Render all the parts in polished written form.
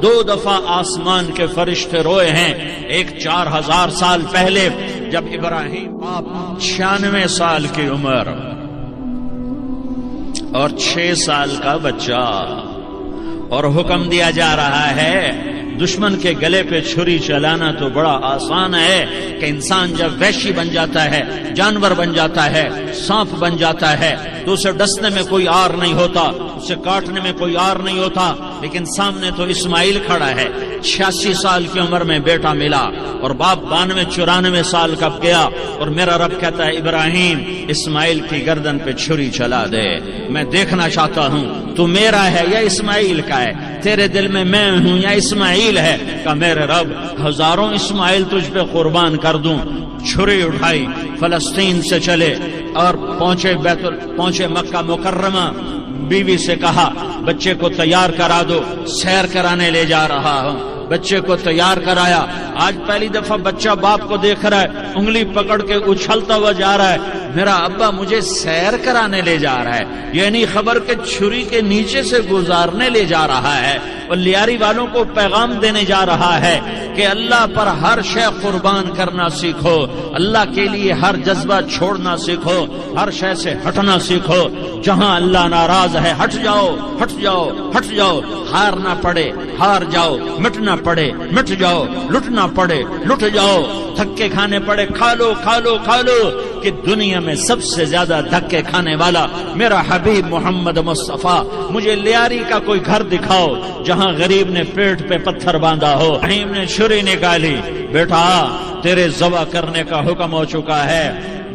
دو دفعہ آسمان کے فرشتے روئے ہیں، ایک 4000 سال پہلے جب ابراہیم باپ 96 سال کی عمر اور 6 سال کا بچہ، اور حکم دیا جا رہا ہے دشمن کے گلے پہ چھری چلانا تو بڑا آسان ہے کہ انسان جب وحشی بن جاتا ہے، جانور بن جاتا ہے، سانپ بن جاتا ہے تو اسے ڈسنے میں کوئی آر نہیں ہوتا، اسے کاٹنے میں کوئی آر نہیں ہوتا، لیکن سامنے تو اسماعیل کھڑا ہے، 86 سال کی عمر میں بیٹا ملا اور باپ 92-94 سال کا گیا، اور میرا رب کہتا ہے ابراہیم اسماعیل کی گردن پہ چھری چلا دے، میں دیکھنا چاہتا ہوں تو میرا ہے یا اسماعیل کا ہے، تیرے دل میں میں ہوں یا اسماعیل ہے؟ کہ میرے رب ہزاروں اسماعیل تجھ پہ قربان کر دوں۔ چھری اٹھائی، فلسطین سے چلے اور پہنچے مکہ مکرمہ، بیوی سے کہا بچے کو تیار کرا دو، سیر کرانے لے جا رہا ہوں، بچے کو تیار کرایا۔ آج پہلی دفعہ بچہ باپ کو دیکھ رہا ہے، انگلی پکڑ کے اچھلتا ہوا جا رہا ہے، میرا ابا مجھے سیر کرانے لے جا رہا ہے، یہ نہیں خبر کہ چھری کے نیچے سے گزارنے لے جا رہا ہے، اور لیاری والوں کو پیغام دینے جا رہا ہے کہ اللہ پر ہر شے قربان کرنا سیکھو، اللہ کے لیے ہر جذبہ چھوڑنا سیکھو، ہر شے سے ہٹنا سیکھو، جہاں اللہ ناراض ہے ہٹ جاؤ، ہٹ جاؤ، ہٹ جاؤ، ہار نہ پڑے ہار جاؤ، مٹنا پڑے مٹ جاؤ، لٹنا پڑے لٹ جاؤ، دھکے کھانے پڑے کھا لو کھا لو کھا لو، کہ دنیا میں سب سے زیادہ دھکے کھانے والا میرا حبیب محمد مصطفیٰ، مجھے لیاری کا کوئی گھر دکھاؤ جہاں غریب نے پیٹ پہ پتھر باندھا ہو۔ رحیم نے چھری نکالی، بیٹا تیرے ذبح کرنے کا حکم ہو چکا ہے۔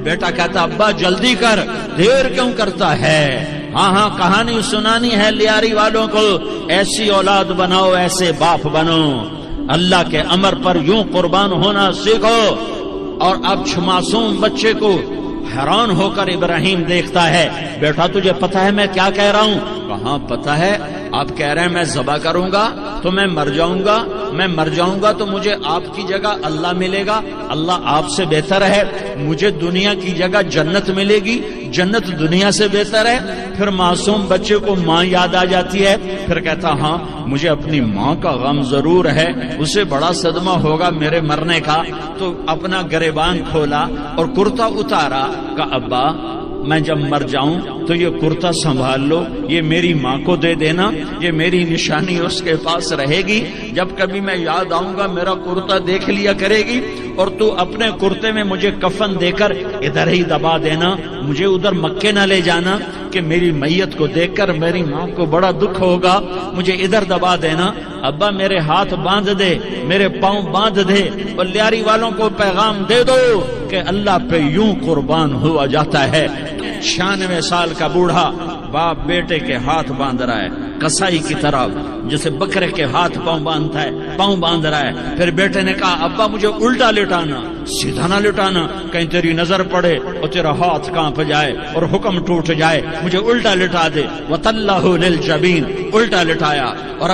بیٹا کہتا ابا جلدی کر، دیر کیوں کرتا ہے؟ ہاں کہانی سنانی ہے لیاری والوں کو، ایسی اولاد بناؤ، ایسے باپ بنو، اللہ کے امر پر یوں قربان ہونا سیکھو۔ اور اب معصوم بچے کو حیران ہو کر ابراہیم دیکھتا ہے، بیٹا تجھے پتا ہے میں کیا کہہ رہا ہوں؟ کہاں پتا ہے، آپ کہہ رہے ہیں میں ذبح کروں گا تو میں مر جاؤں گا، میں مر جاؤں گا تو مجھے آپ کی جگہ اللہ ملے گا، اللہ آپ سے بہتر ہے، مجھے دنیا کی جگہ جنت ملے گی، جنت دنیا سے بہتر ہے۔ پھر معصوم بچے کو ماں یاد آ جاتی ہے، پھر کہتا ہاں مجھے اپنی ماں کا غم ضرور ہے، اسے بڑا صدمہ ہوگا میرے مرنے کا، تو اپنا گریبان کھولا اور کرتا اتارا، کہا ابا میں جب مر جاؤں تو یہ کرتا سنبھال لو، یہ میری ماں کو دے دینا، یہ میری نشانی اس کے پاس رہے گی، جب کبھی میں یاد آؤں گا میرا کرتا دیکھ لیا کرے گی، اور تو اپنے کرتے میں مجھے کفن دے کر ادھر ہی دبا دینا، مجھے ادھر مکے نہ لے جانا کہ میری میت کو دیکھ کر میری ماں کو بڑا دکھ ہوگا، مجھے ادھر دبا دینا۔ ابا میرے ہاتھ باندھ دے، میرے پاؤں باندھ دے، اور لیاری والوں کو پیغام دے دو کہ اللہ پہ یوں قربان ہوا جاتا ہے۔ 96 سال کا بوڑھا باپ بیٹے کے ہاتھ باندھ رہا ہے، کسائی کی طرح جیسے بکرے کے ہاتھ پاؤں باندھتا ہے، پاؤں باندھ رہا ہے۔ پھر بیٹے نے کہا ابا مجھے الٹا لٹانا، سیدھا نہ لٹانا، کہیں تیری نظر پڑے اور تیرا ہاتھ کانپ جائے اور حکم ٹوٹ جائے، مجھے الٹا لٹا دے۔ وَتَلَّهُ لِلْجَبِينِ، الٹا لٹایا اور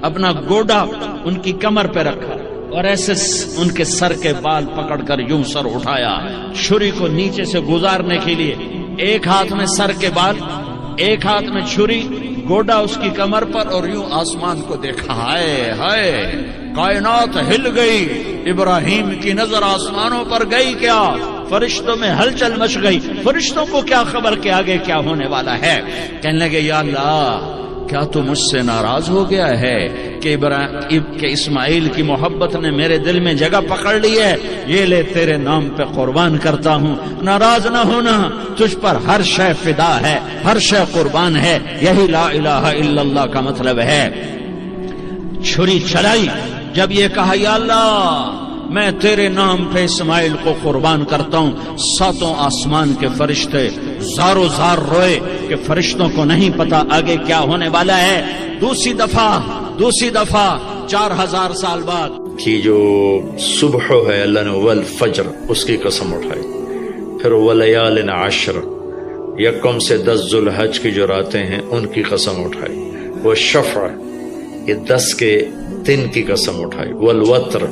اپنا گوڈا ان کی کمر پہ رکھا، اور ایسے ان کے سر کے بال پکڑ کر یوں سر اٹھایا، چھری کو نیچے سے گزارنے کے لیے، ایک ہاتھ میں سر کے بال، ایک ہاتھ میں چھری، گوڈا اس کی کمر پر، اور یوں آسمان کو دیکھا۔ ہائے ہائے، کائنات ہل گئی، ابراہیم کی نظر آسمانوں پر گئی، کیا فرشتوں میں ہلچل مچ گئی، فرشتوں کو کیا خبر کہ آگے کیا ہونے والا ہے؟ کہنے لگے یا اللہ کیا تو مجھ سے ناراض ہو گیا ہے کہ اسماعیل کی محبت نے میرے دل میں جگہ پکڑ لی ہے؟ یہ لے تیرے نام پہ قربان کرتا ہوں، ناراض نہ ہونا، تجھ پر ہر شے فدا ہے، ہر شے قربان ہے، یہی لا الہ الا اللہ کا مطلب ہے۔ چھری چلائی، جب یہ کہا یا اللہ میں تیرے نام پہ اسماعیل کو قربان کرتا ہوں، 7 آسمان کے فرشتے زارو زار روئے کہ فرشتوں کو نہیں پتا آگے کیا ہونے والا ہے۔ دوسری دفعہ 4000 سال بعد کی جو صبح ہے اللہ نے والفجر اس کی قسم اٹھائی، پھر ولیال عشر، 1 سے 10 ذوالحج کی جو راتیں ہیں ان کی قسم اٹھائی، وہ شفع یہ 10 کے دن کی قسم اٹھائی، والوتر،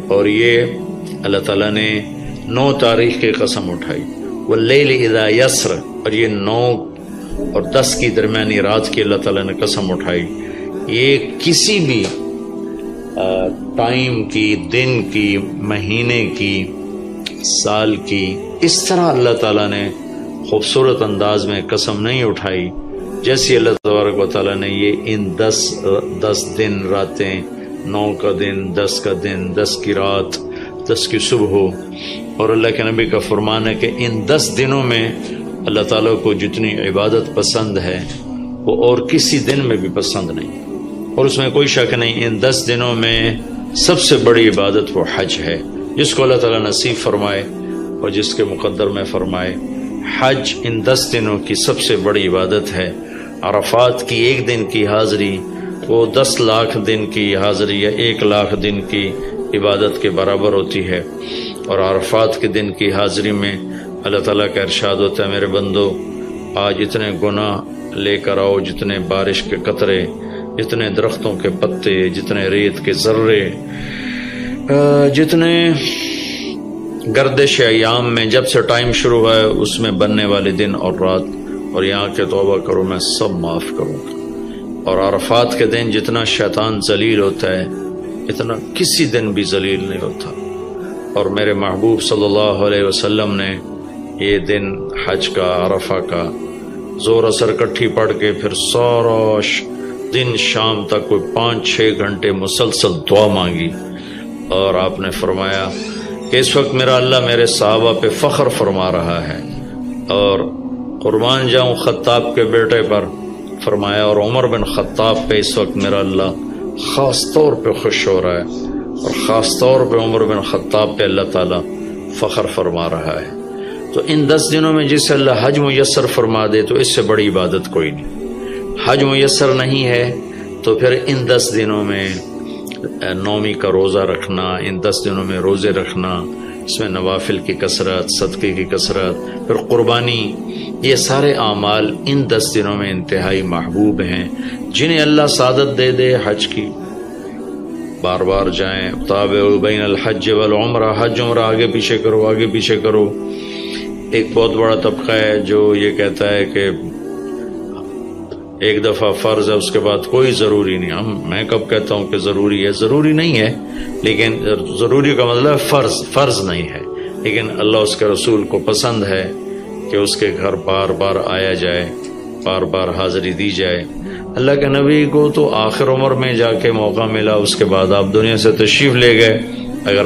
اور یہ اللہ تعالیٰ نے 9 تاریخ کی قسم اٹھائی، واللیل اذا یسر، اور یہ 9 اور 10 کی درمیانی رات کی اللہ تعالیٰ نے قسم اٹھائی یہ کسی بھی ٹائم کی، دن کی، مہینے کی، سال کی اس طرح اللہ تعالیٰ نے خوبصورت انداز میں قسم نہیں اٹھائی جیسی اللہ تبارک و تعالیٰ نے یہ ان 10 دن راتیں، 9 کا دن، 10 کا دن، 10 کی رات، 10 کی صبح ہو. اور اللہ کے نبی کا فرمان ہے کہ ان 10 دنوں میں اللہ تعالیٰ کو جتنی عبادت پسند ہے وہ اور کسی دن میں بھی پسند نہیں. اور اس میں کوئی شک نہیں، ان 10 دنوں میں سب سے بڑی عبادت وہ حج ہے، جس کو اللہ تعالیٰ نصیب فرمائے اور جس کے مقدر میں فرمائے. حج ان 10 دنوں کی سب سے بڑی عبادت ہے. عرفات کی ایک دن کی حاضری وہ 10 لاکھ دن کی حاضری یا 1 لاکھ دن کی عبادت کے برابر ہوتی ہے. اور عرفات کے دن کی حاضری میں اللہ تعالیٰ کا ارشاد ہوتا ہے، میرے بندو آج اتنے گناہ لے کر آؤ، جتنے بارش کے قطرے، جتنے درختوں کے پتے، جتنے ریت کے ذرے، جتنے گردش ایام میں جب سے ٹائم شروع ہوا ہے اس میں بننے والے دن اور رات، اور یہاں کے توبہ کرو میں سب معاف کروں گا. اور عرفات کے دن جتنا شیطان ذلیل ہوتا ہے اتنا کسی دن بھی ذلیل نہیں ہوتا. اور میرے محبوب صلی اللہ علیہ وسلم نے یہ دن حج کا، عرفہ کا زور اثر کٹھی پڑھ کے پھر سارا دن شام تک کوئی 5-6 گھنٹے مسلسل دعا مانگی. اور آپ نے فرمایا کہ اس وقت میرا اللہ میرے صحابہ پہ فخر فرما رہا ہے، اور قربان جاؤں خطاب کے بیٹے پر. فرمایا اور عمر بن خطاب پہ اس وقت میرا اللہ خاص طور پہ خوش ہو رہا ہے، اور خاص طور پہ عمر بن خطاب پہ اللہ تعالیٰ فخر فرما رہا ہے. تو ان 10 دنوں میں جسے اللہ حج میسر فرما دے تو اس سے بڑی عبادت کوئی نہیں. حج میسر نہیں ہے تو پھر ان 10 دنوں میں نومی کا روزہ رکھنا، ان 10 دنوں میں روزے رکھنا، اس میں نوافل کی کثرت، صدقے کی کثرت، پھر قربانی، یہ سارے اعمال ان 10 دنوں میں انتہائی محبوب ہیں. جنہیں اللہ سعادت دے دے حج کی، بار بار جائیں. تابعوا بین الحج والعمرہ، حج عمرہ آگے پیچھے کرو، آگے پیچھے کرو. ایک بہت بڑا طبقہ ہے جو یہ کہتا ہے کہ ایک دفعہ فرض ہے اس کے بعد کوئی ضروری نہیں. میں کب کہتا ہوں کہ ضروری ہے؟ ضروری نہیں ہے، لیکن ضروری کا مطلب فرض نہیں ہے. لیکن اللہ اس کے رسول کو پسند ہے کہ اس کے گھر بار بار آیا جائے، بار بار حاضری دی جائے. اللہ کے نبی کو تو آخر عمر میں جا کے موقع ملا، اس کے بعد آپ دنیا سے تشریف لے گئے. اگر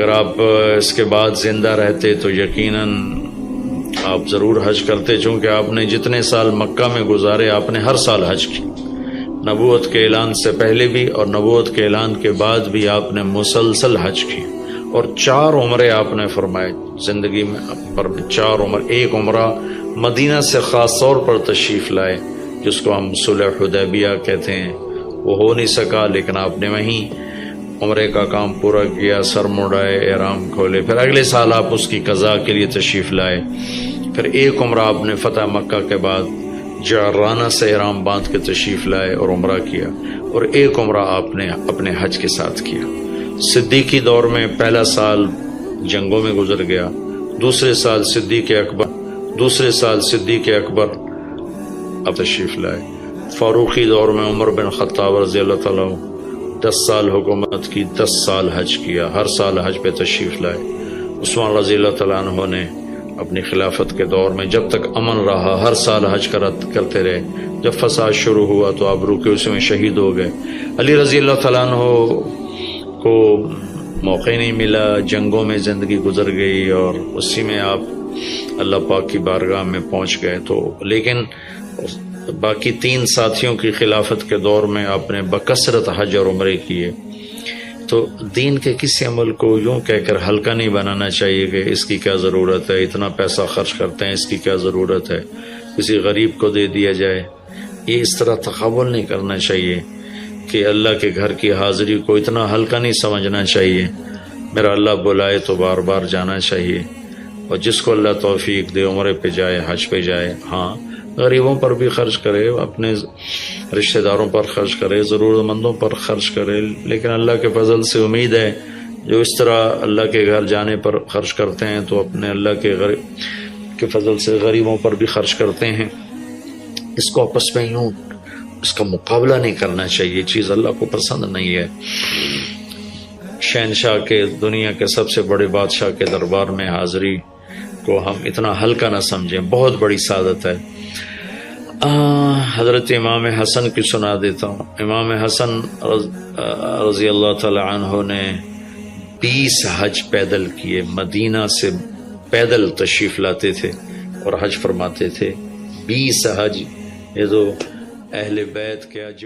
آپ اس کے بعد زندہ رہتے تو یقیناً آپ ضرور حج کرتے، چونکہ آپ نے جتنے سال مکہ میں گزارے آپ نے ہر سال حج کی. نبوت کے اعلان سے پہلے بھی اور نبوت کے اعلان کے بعد بھی آپ نے مسلسل حج کی. اور 4 عمرے آپ نے فرمائے زندگی میں پر 4 عمر. ایک عمرہ مدینہ سے خاص طور پر تشریف لائے جس کو ہم صلح حدیبیہ کہتے ہیں. وہ ہو نہیں سکا لیکن آپ نے وہیں عمرے کا کام پورا کیا، سر مڑائے، احرام کھولے. پھر اگلے سال آپ اس کی قضاء کے لیے تشریف لائے. پھر ایک عمرہ آپ نے فتح مکہ کے بعد جعرانہ سے احرام باندھ کے تشریف لائے اور عمرہ کیا. اور ایک عمرہ آپ نے اپنے حج کے ساتھ کیا. صدیقی دور میں پہلا سال جنگوں میں گزر گیا، دوسرے سال صدیق اکبر اب تشریف لائے. فاروقی دور میں عمر بن خطاب رضی اللہ تعالیٰ 10 سال حکومت کی، 10 سال حج کیا، ہر سال حج پہ تشریف لائے. عثمان رضی اللہ تعالیٰ عنہ نے اپنی خلافت کے دور میں جب تک امن رہا ہر سال حج کرتے رہے. جب فساد شروع ہوا تو آپ رکے، اس میں شہید ہو گئے. علی رضی اللہ تعالیٰ عنہ کو موقع نہیں ملا، جنگوں میں زندگی گزر گئی اور اسی میں آپ اللہ پاک کی بارگاہ میں پہنچ گئے. تو لیکن باقی 3 ساتھیوں کی خلافت کے دور میں آپ نے بکثرت حج اور عمرے کیے. تو دین کے کسی عمل کو یوں کہہ کر ہلکا نہیں بنانا چاہیے کہ اس کی کیا ضرورت ہے، اتنا پیسہ خرچ کرتے ہیں، اس کی کیا ضرورت ہے، کسی غریب کو دے دیا جائے. یہ اس طرح تقابل نہیں کرنا چاہیے کہ اللہ کے گھر کی حاضری کو اتنا ہلکا نہیں سمجھنا چاہیے. میرا اللہ بلائے تو بار بار جانا چاہیے، اور جس کو اللہ توفیق دے عمرے پہ جائے، حج پہ جائے. ہاں غریبوں پر بھی خرچ کرے، اپنے رشتہ داروں پر خرچ کرے، ضرورت مندوں پر خرچ کرے. لیکن اللہ کے فضل سے امید ہے جو اس طرح اللہ کے گھر جانے پر خرچ کرتے ہیں تو اپنے اللہ کے فضل سے غریبوں پر بھی خرچ کرتے ہیں. اس کو آپس میں یوں اس کا مقابلہ نہیں کرنا چاہیے، یہ چیز اللہ کو پسند نہیں ہے۔ شہنشاہ کے، دنیا کے سب سے بڑے بادشاہ کے دربار میں حاضری کو ہم اتنا ہلکا نہ سمجھیں، بہت بڑی سعادت ہے۔ حضرت امام حسن کی سنا دیتا ہوں۔ امام حسن رضی اللہ تعالی عنہ نے 20 حج پیدل کیے، مدینہ سے پیدل تشریف لاتے تھے اور حج فرماتے تھے۔ 20 حج، یہ تو اہل بیت کے حج